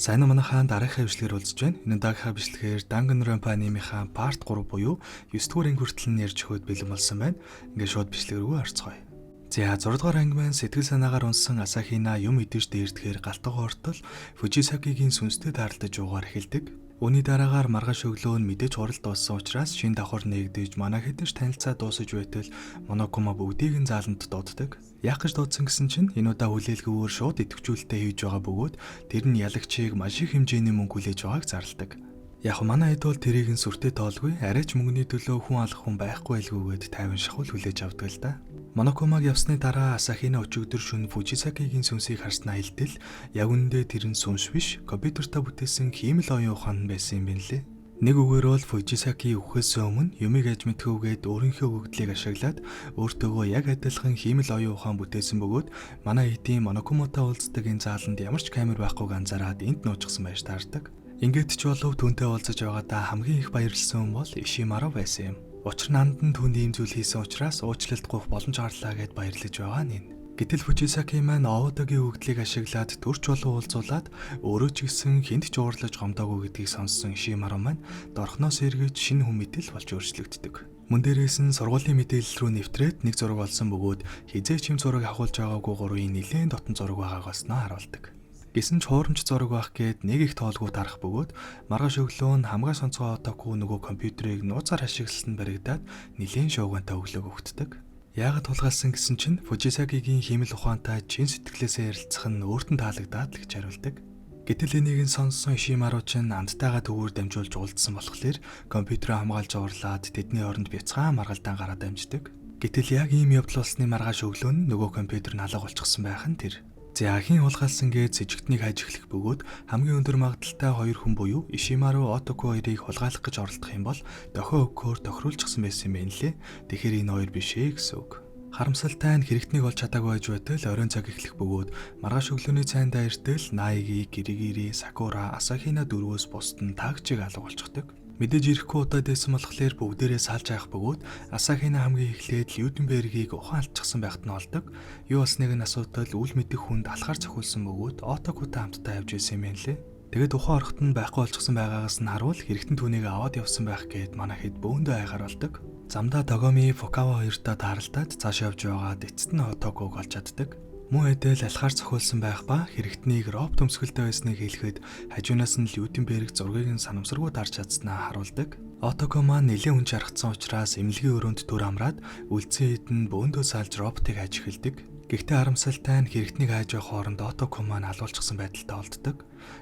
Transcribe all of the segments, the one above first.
Сайн уу манайхаа дараагийн хвшлэгээр уулзж байна. Энэ удаагийн хвшлэгээр Danganronpa анимынхаа part 3 буюу 9 дугаарын хүртэл нь ярьж өгөхөд бэлэн болсон байна. Ингээд шууд бичлэг рүү орцгоё. За 6 дугаар анги маань сэтгэл санаагаар унсан Асахина юм идэж дээрдэхээр галтгоо ортол Фужисакигийн сүнстэй тааралдаж уугаар эхэлдэг. Үүний дараагаар маргааш өглөө нь мэдээж хурал дууссан учраас шин давхар нээгдэж манай хэдэж танилцаа дуусаж байтал Монокума бүгдийг нь зааланд дууддаг. Яах гэж дуудсан гэсэн чинь энэ удаа хүлээлгүүр шууд идэвхжүүлэлтээ хийж байгаа бөгөөд тэр нь ялагчийг маш их хэмжээний мөнгө хүлээж байгааг зарладаг. Яг манай хэд бол тэрийг нь сүртэй тоолгүй арайч мөнгөний төлөө хүн алах хүн байхгүй байлгүйгээд тайван шахуул хүлээж авдаг л да. Монокумаг явсны дараа Асахина өчигдөр шөнө Фужисакигийн сүнсийг харснаа хэлтэл яг үндэ тэр нь сүнс биш компьютертай бүтээсэн хиймэл оюун ухаан байсан юм байна лээ. Нэг үгээр бол Фужисаки өвхөөс өмнө юмыг аж мэдхүүгээд өөрийнхөө өгдлийг ашиглаад өөртөөгөө яг адилхан хиймэл оюун ухаан бүтээсэн бөгөөд манай хэдийн Монокуматай уулздаг энэ зааланд ямар ч камер байхгүйг анзаараад энд нууцсан байж таардаг. Ингээд ч болов түүнтэй уулзаж байгаадаа хамгийн их баярлсан хүн бол Ишимаро байсан юм. Учир нь анд нь түүнд ийм зүйл хийсэн учраас уучлалт гуйх боломж гарлаа гэд баярлаж байгаа нь. Гэтэл Фужисаки маань Оодогийн өгдлийг ашиглаад төрч болон уулзуулаад өөрөө ч гэсэн хүнд ч уурлаж гомдоогүй гэдгийг сонссон Ишимаро маань дорхноос эргэж шинэ хүн мэтэл болж өөрчлөгддөг. Мөн дээрээс нь сургуулийн мэдээлэл рүү нэвтрээд нэг зураг олсон бөгөөд хизээч юм зураг авахулж байгаагүй гурвын нэлээд дотн зураг байгаагаас нь харуулдаг. Гэсэн ч хуурамч зураг байх гээд нэг их тоолгүй тарах бөгөөд маргааш өглөө нь хамгаа сонцгоо отохгүй нөгөө компьютерийг нууцаар ашигласан баригдаад нэлээд шуугантай өглөөг өгддөг. Яагаад тулгаалсан гэсэн чинь Фужисакигийн хиймэл ухаантай чин сэтгэлээсээ ярилцах нь өөртөө таалагдаад л гэж хариулдаг. Гэтэл энийг нь сонссон Ишимаро ч амттайгаа төвөөр дамжуулж уулзсан болохоор компьютерээ хамгаалж уурлаад тэдний оронд бяцхан маргалдаан гараад дамждаг. Гэтэл яг ийм явдал болсны маргааш өглөө нь нөгөө компьютер нь алга болчихсон байх нь тэр. За ахын хулгайлсан гээд сэжигтнийг хайж эхлэх бөгөөд хамгийн өндөр магадaltaй хоёр хүн буюу Ишимаро Отоку хоёрыг хулгайлах гэж оролдох юм бол дохио өгөхөөр тохируулчихсан байсан юм байна лээ. Тэгэхээр энэ хоёр биш ээ гэсэн үг. Харамсалтай нь хэрэгтнийг олж чадаагүй байж байтал оройн цаг эхлэх бөгөөд маргааш өглөөний цайнд дайртал Наиги, Гиригири, Сакура, Асахина дөрвөөс бусд нь тагчиг алга болчихдог. Мэдээж ирэхгүй удаад байсан болохоор бүгдээрээ салж авах бөгөөд Асахина хамгийн эхлээд Лютенбергийг ухаан алдчихсан байхад нь олдог. Юу болсныг нь асуудал үл мэдэх хүнд алхаар цохиулсан бөгөөд Отокутай хамтдаа явж исэн юм байна лээ. Тэгээд ухаан орохт нь байхгүй болчихсон байгаагаас нь харуул хэрэгтэн түүнийг аваад явсан байх гээд манай хэд бөөндөө айгаар болдог. Замдаа Тогоми Фукава хоёртой тааралдаад цааш явж байгаад эцэст нь Отокуг олж чаддаг. Мөн эдэл алхаар цохиулсан байх ба хэрэгтнийг роб төмсгөлтэй байсныг хэлэхэд хажуунаас нь Лютенберг зургийг нь санамсаргүй дарж чадснаа харуулдаг. Отоку маань нэлээд хүн чаргацсан учраас эмнэлгийн өрөөнд төр амраад үлдсэн хэд нь бөөндөө салж роботыг хайж эхэлдэг. Гэхдээ харамсалтай нь хэрэгтнийг хайж байх хооронд Отоку маань алуулчихсан байдалтай олддог.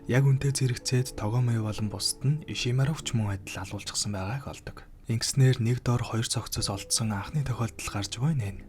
Яг үнтэй зэрэгцээд Тогоми болон бусд нь Ишимаровч мөн адил алуулчихсан байгааг олдог. Ингэснээр нэг дор хоёр цогцос олдсон анхны тохиолдол гарч байна.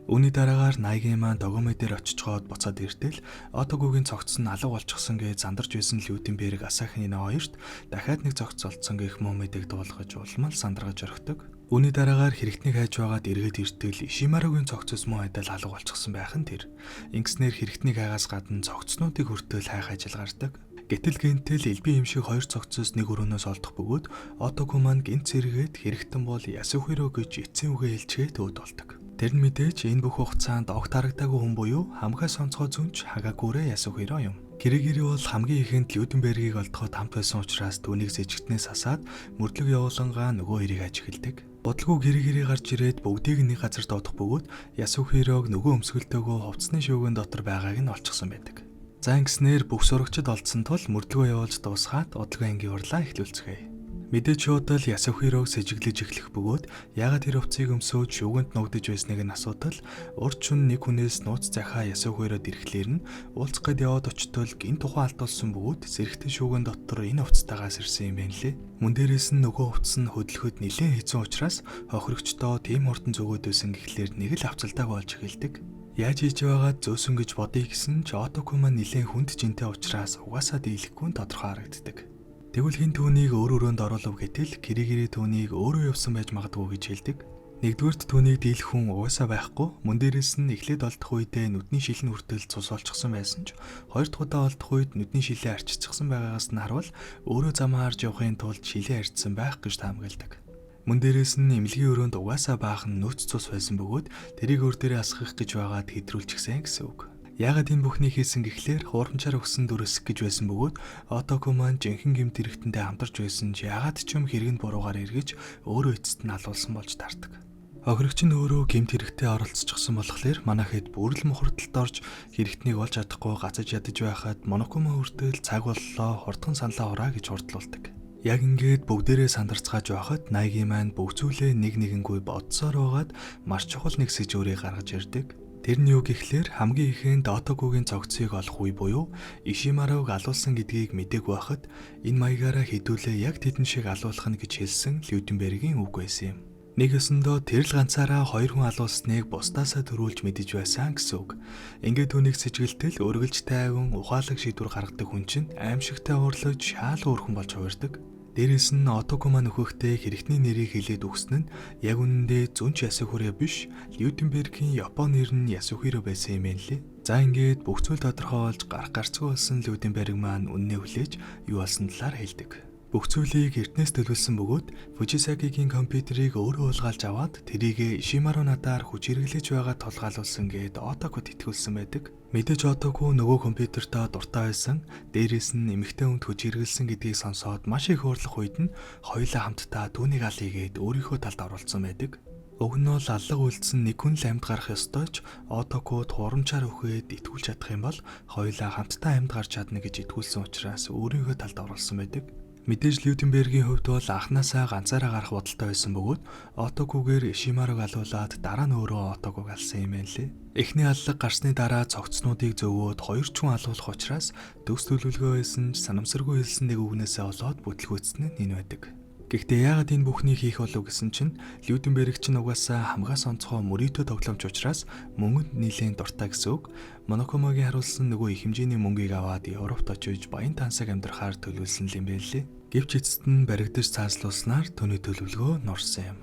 Үүний дараагаар Наиги маань Тогоми дээр очичоод буцаад иртэл Отокугийн цогц нь алга болчихсон гэж зандарч байсан Лютенберг Асахина хоёрт дахиад нэг цогц олдсон гэх мөмөдөг дуулгаж улмал сандаргаж орхидог. Үүний дараагаар хэрэгтнийг хайж байгаад эргээд иртэл Ишимарогийн цогцос мөн адил алга болчихсон байх нь тэр. Ингэснээр хэрэгтнийг хайгаас гадна цогцнуудыг хүртэл хайх ажил гардаг. Гэтэл гинтэл элби юм шиг хоёр цогцос нэг өрөөнөөс олдох бөгөөд Отоку маань гинт зэрэгэд хэрэгтэн бол Ясухиро гэж эцсийн үгээ хэлчихэд өөд болдог. Тэр нь мэдээж энэ бүх хугацаанд огт харагдаагүй хүн буюу хамгаа сонцгой зүнч Хагакурэ Ясухиро юм. Гиригири бол хамгийн ихэнд Лютенбергийг олдоход хамт байсан учраас түүнийг сэжигтнээс асаад мөрдлөг явуулангаа нөгөө хоёрыг аж эхэлдэг. Бодлого Гиригири гарч ирээд бүгдийг нэг газар доодох бөгөөд Ясухирог нөгөө өмсгөлтөөгөө хувцсны шүүгэн дотор байгааг нь олчихсан байдаг. За ингэснээр бүх сурагчид олдсон тул мөрдлөгөө явуулж дуусгаад удалгүй ангийн урлаа эхлүүлцгээе. Мэдээж шуудал Ясухирог сэжиглэж эхлэх бөгөөд яагаад тэр хувцсыг өмсөөд шүүгэнд ногдож байсныг нь асуудал урд шөнө нэг хүнээс нууц захаа Ясухирод ирэхлээр нь уулзах гээд яваад очтол гин тухайн алдуулсан бөгөөд зэрэгтэй шүүгэн дотор энэ хувцтайгаас ирсэн юм байна лээ. Мөн дээрээс нь нөгөө хувцс нь хөдлөхөд нэлээд хэцүү учраас хохирогчдоо тийм хурдан зүгөөд байсан гэхлээр нэг л авцалтай болж эхэлдэг. Яаж хийж байгаад зөөсөн гэж бодъё гэсэн ч Отоку маань нэлээд хүнд жинтэй учраас угаасаа дийлэхгүй нь тодорхой харагддаг. Тэгвэл хин түүнийг өөр өрөөнд оруулав гэтэл Гиригири түүнийг өөрөө явсан байж магадгүй гэж хэлдэг. Нэгдүгürt түүнийг дийлэх хүн угаасаа байхгүй, мөн дээрээс нь эхлээд олдох үедээ нүдний шилэн хүртэл цус олчихсан байсан ч хоёр дахь удаа олдох үед нүдний шилээ арччихсан байгаагаас нь харуул өөрөө замаа харж явахын тулд шилээ арчсан байх гэж таамагладаг. Мөн дээрээс нь эмнэлгийн өрөөнд угаасаа баахан нөөц цус байсан бөгөөд тэрийг өөр дээрээ асгах гэж байгаад хэдрүүлчихсэн гэсэн үг. Яагаад энэ бүхнийг хийсэн гэхлээр хуурамчаар өгсөн дүрсэх гэж байсан бөгөөд Отоко маань жинхэнэ гэмт хэрэгтэндээ хамтарч байсан ч яагаад ч юм хэрэг нь буруугаар эргэж өөрөө эцэст нь алуулсан болж таардаг. Хохирогч нь өөрөө гэмт хэрэгтээ оролцчихсон болохоор манайхэд бүрэл мухардалд орж хэрэгтнийг олж чадахгүй гацаж ядаж байхад Монокума хүртэл цаг боллоо хурдхан саналаа ураа гэж хурдлуулдаг. Яг ингээд бүгдээрээ сандарцгааж байхад Найги маань бүх зүйлээ нэг нэгэнгүй бодсоор байгаад маш чухал нэг сэжүүрийг гаргаж ирдэг. Тэр нь юу гэхлээр хамгийн ихэнд Отокугийн цогцыг олох үе буюу Ишимарог алуулсан гэдгийг мэдээг байхад энэ маягаараа хэдүүлээ яг тэдэн шиг алуулах нь гэж хэлсэн Лютенбергийн үг байсан юм. Нэг өсөндөө тэр л ганцаараа 2 хүн алуулсныг бусдаасаа төрүүлж мэдэж байсан гэсэн үг. Ингээд түүнийг сэжгэлтэл өргөлж тайван ухаалаг шийдвэр гаргадаг хүн чинь аимшигтай уурлаж шаал өөрхөн болж хувирдаг. Дээрээс нь Отокума нөхөхтэй хэрэгтний нэрийг хэлээд өгсөн нь яг үнэндээ зүнч Ясухиро биш, Лютенбергийн Япон нэр нь Ясухиро байсан юм лээ. За ингээд бүх зүйл тодорхой болж гарах гарцгүй болсон Лютенберг маань үннээ хүлээж юу болсон талаар хэлдэг. Бүх зүйлийг эртнээс төлөвлөсөн бөгөөд Фужисакигийн компьютерийг өөрөө уулгаалж аваад тэрийг Ишимаро надаар хүч хэрэглэж байгаа тулгаалуулсан гэд Отокуд итгүүлсэн байдаг. Мэдээж Отоку нөгөө компьютертаа дуртай байсан. Дээрээс нь эмэгтэй хүнд хүч хэрэглэсэн гэдгийг сонсоод маш их уурлах үед нь хоёулаа хамтдаа түүнийг алъя гэд өөрийнхөө талд оруулсан байдаг. Уг нь бол аллах үйлдсэн нэг хүн л амьд гарах ёстой ч Отокуд хурамчаар өгөөд итгүүлж чадах юм бол хоёулаа хамтдаа амьд гарч чадна гэж итгүүлсэн учраас өөрийнхөө талд оруулсан байдаг. Мэдээж Лютенбергийн хувьд бол анханасаа ганцаараа гарах бодолтой байсан бөгөөд Отокугээр Ишимарог алуулаад дараа нь өөрөө Отокуг алсан юм байна лээ. Эхний аллаг гарсны дараа цогцнуудыг зөвөөд 2 ч хүн алуулах учраас төгс төлөвлөгөө байсан ч санамсаргүй хэлсэн нэг үгнээсээ олоод бүтлгүүцсэн нь энэ байдаг. Гэхдээ яагаад энэ бүхнийг хийх болов гэсэн чинь Лютенберг чинь угаасаа хамгаас онцгой мөрөөдөө тоглоомч учраас мөнгөнд нэлээд дуртай гэсэн үг. Монокумагийн харуулсан нөгөө их хэмжээний мөнгийг аваад Европт очиж баян тансаг амьдрахаар төлөвлөсөн юм байлээ. Гэвч эцэст нь баригдаж цааслуулснаар түүний төлөвлөгөө нурсан юм.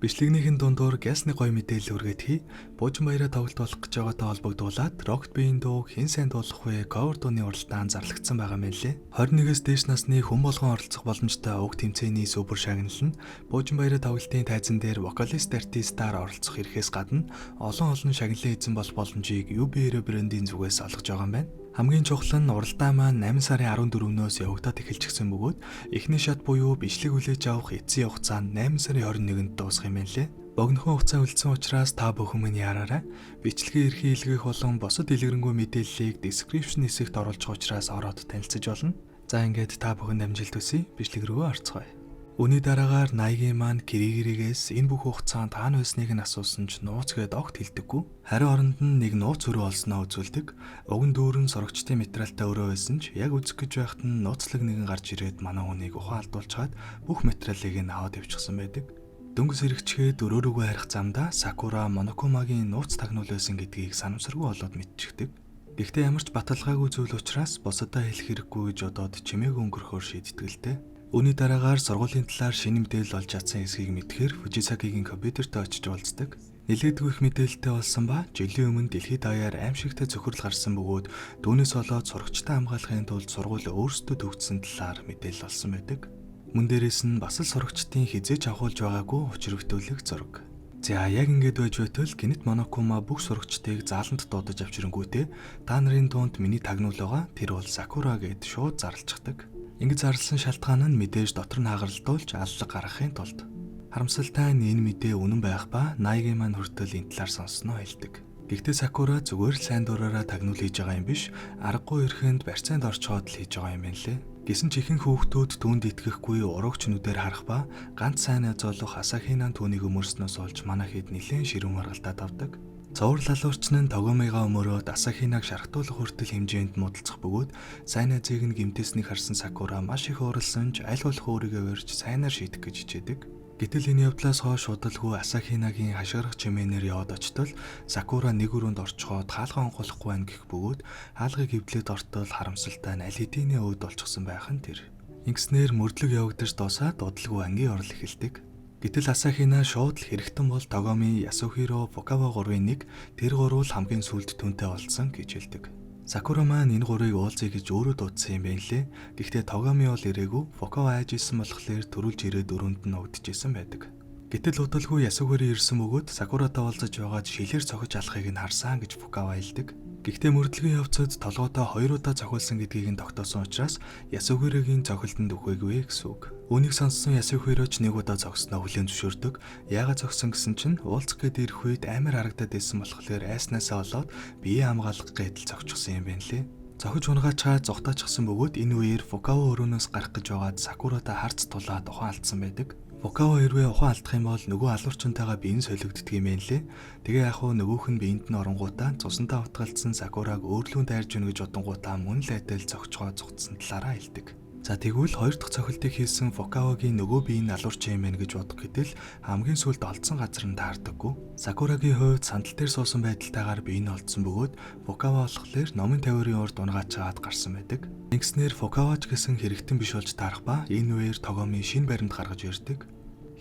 Бичлэгнийхэн дундуур гясны гоё мэдээлэл өргөд хий. Буужин баяраа тоглолт болох гэж байгаатай холбогдуулаад Rocket Band дуу хэн сайн дуулах вэ? Cover дууны уралдаан зарлагдсан байгаа мэлээ. 21-с дээш насны хүн болгон оролцох боломжтой уг тэмцээний супер шагнал нь Буужин баяраа тоглолтын тайзан дээр вокалист артистаар оролцох эрхээс гадна олон шагналын эзэн болох боломжийг UB брендийн зүгээс олгож байгаа юм байна. Хамгийн чухал нь уралдаан маань 8 сарын 14-өөс явагдаад эхэлчихсэн бөгөөд эхний шат буюу бичлэг хүлээж авах эцсийн хугацаа нь 8 сарын 21-нд дуусах юм байна лээ. Богинохон хугацаа үлдсэн учраас та бүхэн минь яараарай. Бичлэгийн эрхийг илгээх болон бусад дэлгэрэнгүй мэдээллийг description хэсэгт оруулах учраас ороод танилцж болно. За ингээд та бүхэн амжилт хүсье. Бичлэг рүү орцгоё. Үүний дараагаар Найги маань Киригиригээс энэ бүх хугацаанд хаана байсныг нь асуусан ч нууц гээд огт хэлдэггүй. Харин оронд нь нэг нууц өрөө олсноо үзүүлдэг. Уг нь дүүрэн сорогчдын материалтай өрөө байсан ч яг үзэх гэж байхад нь нууцлаг нэгэн гарч ирээд манай хүнийг ухаан алдуулчаад бүх материалыг нь аваад явчихсан байдаг. Дөнгөс хэрэгчгээд өрөө рүүгээ харих замдаа Сакура Монокумагийн нууц тагнуул байсан гэдгийг санамсаргүй болоод мэдчихдэг. Гэхдээ ямар ч баталгаагүй зүйл учраас бусадаа хэлэх хэрэггүй гэж бодоод чимээг өнгөрөхөөр шийддэг л дээ. Үүний дараагаар сургуулийн талаар шинэ мэдээлэл олж чадсан эсхийг мэдхээр Фужисакигийн компьютерт очиж уулздаг. Нэлээдгүй их мэдээлэлтэй болсон ба жилийн өмнө дэлхийд даяар аимшигтай цохирол гарсан бөгөөд түүнээс болоод сурагчтай хамгаалахын тулд сургууль өөрсдөө төгссөн талаар мэдээлэл олсон байдаг. Мөн дээрээс нь бас л сурагчдын хизээж авахулж байгаагүй учир бүтээлэг зураг. За яг ингэж байж байтал гинт Монокума бүх сурагчдыг зааланд дуудаж авчирэнгүүтээ та нарын дунд миний тагнуул байгаа тэр бол Сакура гэд шууд зарлцдаг. Ингэж зарласан шалтгаан нь мэдээж дотор нь хагаралдуулж аллаг гаргахын тулд. Харамсалтай нь энэ мэдээ үнэн байх ба Найги маань хүртэл энэ талаар сонсноо хэлдэг. Гэхдээ Сакура зүгээр л сайн дураараа тагнуул хийж байгаа юм биш, аргагүй ирэхэнд барьцаанд орчоод л хийж байгаа юм байна лээ. Гэсэн ч ихэнх хүүхдүүд түүнд итгэхгүй уруугч нүдээр харах ба ганц сайн азуулах Асахинан түүнийг өмөрснөөс олж манайхэд нэлээд ширүүн маргалдаад авдаг. Цовруул лалуурч нь Тогомигаа өмөрөөд Асахинаг шархтуулах хүртэл хэмжээнд муудалцах бөгөөд сайн азийг нь гимтээснийг харсан Сакура маш их ууралсан ч аль болох өөрийгөө барьж сайнаар шийдэх гэж хичээдэг. Гэтэл энэ явдлаас хойш удалгүй Асахинагийн хашгирах чимээнээр яваад очтол Сакура нэг өрөөнд орчхоод хаалгаа онгойлохгүй байна гэх бөгөөд хаалгыг эвдлээд ортол харамсалтай нь аль хэдийнэ өөд болчихсон байх нь тэр. Ингэснээр мөрдлөг явагдаж дуусаад удалгүй ангийн орол эхэлдэг. Гэтэл Асахина шууд л хэрэгтэн бол Тогоми, Ясухиро, Фукава 3-ын нэг тэр гурвал хамгийн сүүлд түүнтэй олдсон гэж хэлдэг. Сакура маань энэ гурыг уулзъя гэж өөрөө дуудсан юм байна лээ. Гэхдээ Тогоми бол ирээгүй, Фукава айж исэн болохоор төрүүлж ирээд өрөөнд нь өгдөжсэн байдаг. Гэтэл удалгүй Ясухиро ирсэн бөгөөд Сакуратай уулзаж байгаад шилээр цохиж алахыг нь харсан гэж Фукава хэлдэг. Гэхдээ мөрдлөгийн явцад толгойдоо 2 удаа цохиулсан гэдгийг нь тогтоосон учраас Ясугирогийн цохилтонд үхээгүй гэсэн үг. Үүнийг сонссон Ясухироч 1 удаа зогсноо хүлээн зөвшөөрдөг. Яагаад зогсон гэсэн чинь уулзах гээд ирэх үед амар харагдаад байсан болохоор айснаасаа болоод биеэ хамгаалах гэдэл зогчихсон юм байна лээ. Зохиж унгачаа зугатаачихсан бөгөөд энэ үеэр Фукава өрөөнөөс гарах гэж байгаад Сакурата харц тулаад ухаан алдсан байдаг. Фукава хэрвээ ухаан алдах юм бол нөгөө алуурчнтайгаа биеийн солигддөг юм байна лээ. Тэгээ яг хуу нөгөөх нь биеинд нь оронгуудаа цусантаа утгалцсан Сакураг өөрлөө дайрж өгнө гэж бодонгуудаа мөн л айдал зогчгоо зугтсан талаараа хэлдэг. За тэгвэл хоёр дахь цохилтыг хийсэн Фукавагийн нөгөө бие нь алуурч юм байна гэж бодох гэтэл хамгийн сүүлд олдсон газар нь таардаггүй. Сакурагийн хувьд сандал дээр суусан байдалтайгаар бие нь олдсон бөгөөд Фукава болохоор номын тавиурын урд унгаач чаад гарсан байдаг. Ингэснээр Фукавач гэсэн хэрэгтэн биш болж таарах ба энэ үеэр Тогоми шинэ баримт гаргаж ирдэг.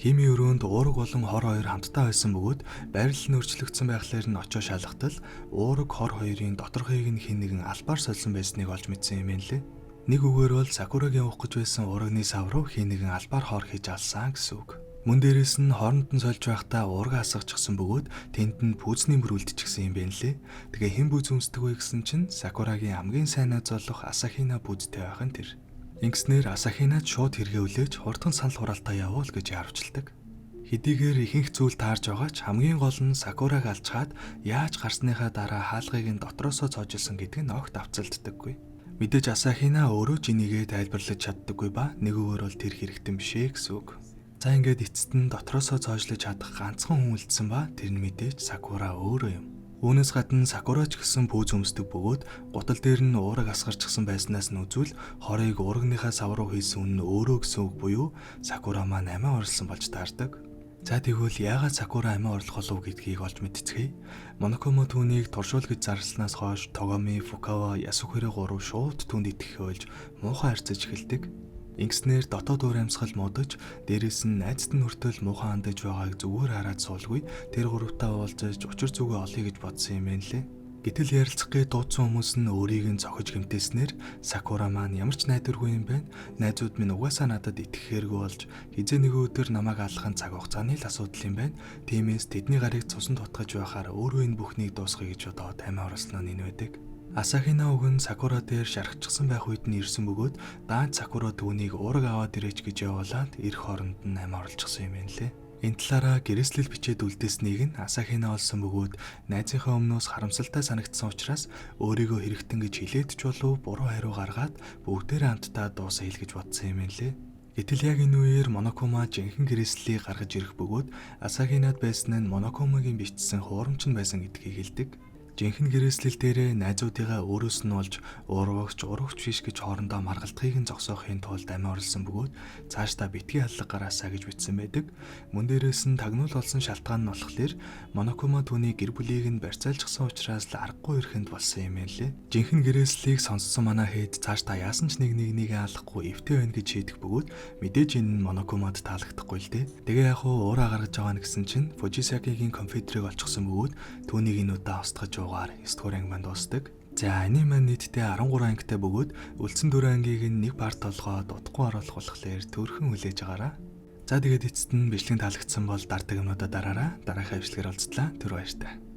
Хими өрөөнд уураг болон хор хоёр хамтдаа байсан бөгөөд байрлал нь өөрчлөгдсөн байхлаар нь очоо шалгатал уураг хор хоёрын доторхыг нь хэн нэгэн албаар сольсон байсныг олж мэдсэн юм байна лээ. Нэг үгээр бол Сакурагийн уух гэж байсан урагны сав руу хэн нэгэн албаар хор хийж алсан гэсэн үг. Мөн дээрээс нь хооронд нь сольж байхдаа уурга асгачихсан бөгөөд тэнд нь пүүзний мөр үлдчихсэн юм байна лээ. Тэгээ хэн пүүз өмсдөг вэ гэсэн чинь Сакурагийн хамгийн сайн найз болох Асахина пүүзтэй байх нь тэр. Ингэснээр Асахинад шууд хэрэгэвлээж хурдан санал хураалтаа явуул гэж яарвчилдаг. Хэдийгээр ихэнх зүйл таарж байгаа ч хамгийн гол нь Сакураг алчгаад яаж гарсныхаа дараа хаалгыг нь дотроосоо цоожилсан гэдэг нь огт авцалддаггүй. Мэдээж Асахина өөрөө ч энийгээ тайлбарлаж чаддаггүй ба нэг өөр бол тэр хэрэгтэн бишээ гэсэн үг. За ингээд эцэст нь дотроосоо цоожлож чадах ганцхан хүн үлдсэн ба тэр нь мэдээж Сакура өөрөө юм. Үүнээс гадна Сакурач гэсэн пүүз өмсдөг бөгөөд гутал дээр нь уураг асгарчихсан байснаас нь үзвэл хорыг уурагныхаа сав руу хийсэн үн нь өөрөө гэсэн үг буюу Сакура маань амиа орлсон болж таардаг. За тэгвэл яагаад Сакура амиа орлох болов гэдгийг олж мэдцгээе. Монокомо түүнийг туршуул гэж зарлснаас хойш Тогоми, Фукава, Ясухиро гурав шууд түүнд итгэх ойлж муухай харьцаж эхэлдэг. Ингэснээр дотоод уур амьсгал муудаж, дээрээс нь найзад нь хүртэл муухай хандаж байгааг зүгээр хараад суулгүй тэр гуравтаа уулзаж учир зүгээ олъё гэж бодсон юм байна лээ. Гэтэл ярилцах гээд дуудсан хүмүүс нь өөрийг нь цохиж гэмтээснээр Сакура маань ямар ч найдваргүй юм байна. Найзууд минь угаасаа надад итгэхээргүй болж хизээ нэг өдөр намайг алахын цаг хугацааны л асуудал юм байна. Тиймээс тэдний гарыг цусанд утгаж байхаар өөрөө энэ бүхнийг дуусгая гэж бодоод амиа орлосноо нь байдаг. Асахина уг нь Сакура дээр шархчихсан байх үед нь ирсэн бөгөөд даанч Сакура түүнийг уураг аваад ирээч гэж явуулаад ирэх хооронд нь амиа орлчихсан юм байна лээ. Энэ талаараа гэрээслэл бичээд үлдээснийг нь Асахина олсон бөгөөд найзынхаа өмнөөс харамсалтай санагдсан учраас өөрийгөө хэрэгтэн гэж хэлээд ч болов буруу хариу гаргаад бүгдээрээ хамтдаа дуусаа хэлгэж бодсон юм байна лээ. Гэтэл яг энэ үеэр Монокома жинхэнэ гэрээслэлийг гаргаж ирэх бөгөөд Асахинад байсан нь Монокомогийн бичсэн хуурамч нь байсан гэдгийг хэлдэг. Жинхэнэ гэрээслэл дээрээ найзуудыгаа өөрөөс нь олж урагч биш гэж хоорондоо маргалтхыг нь зогсоохын тулд амиа орлсон бөгөөд цаашдаа битгий аллаг гараасаа гэж бичсэн байдаг. Мөн дээрээс нь тагнуул болсон шалтгаан нь болохоор Монокомо түүний гэр бүлийг нь барьцаалчихсан учраас л аргагүй ирэхэнд болсон юм лээ. Жинхэнэ гэрээслэлийг сонссон манай хэд цаашдаа яасан ч нэг алахгүй эвтэй байна гэж шийдэх бөгөөд мэдээж энэ нь Монокомод таалагдахгүй л дээ. Тэгээ яг уураа гаргаж байгаа нь гэсэн чинь Фужисакигийн компьютерыг олчихсон бөгөөд түүнийг энэ удаа устгаж 9 дугаар анги манд дуусдаг. За энэ маань нийтдээ 13 ангитай бөгөөд үлдсэн 4 ангийг нэг парт толгойд утгагүй оруулах болохоор төрхөн хүлээж байгаараа. За тэгээд эцэст нь бичлэг таалагдсан бол дараагийн юмнуудаа дараараа дараахаа бичлэгээр уулзтлаа. Түр баяртай.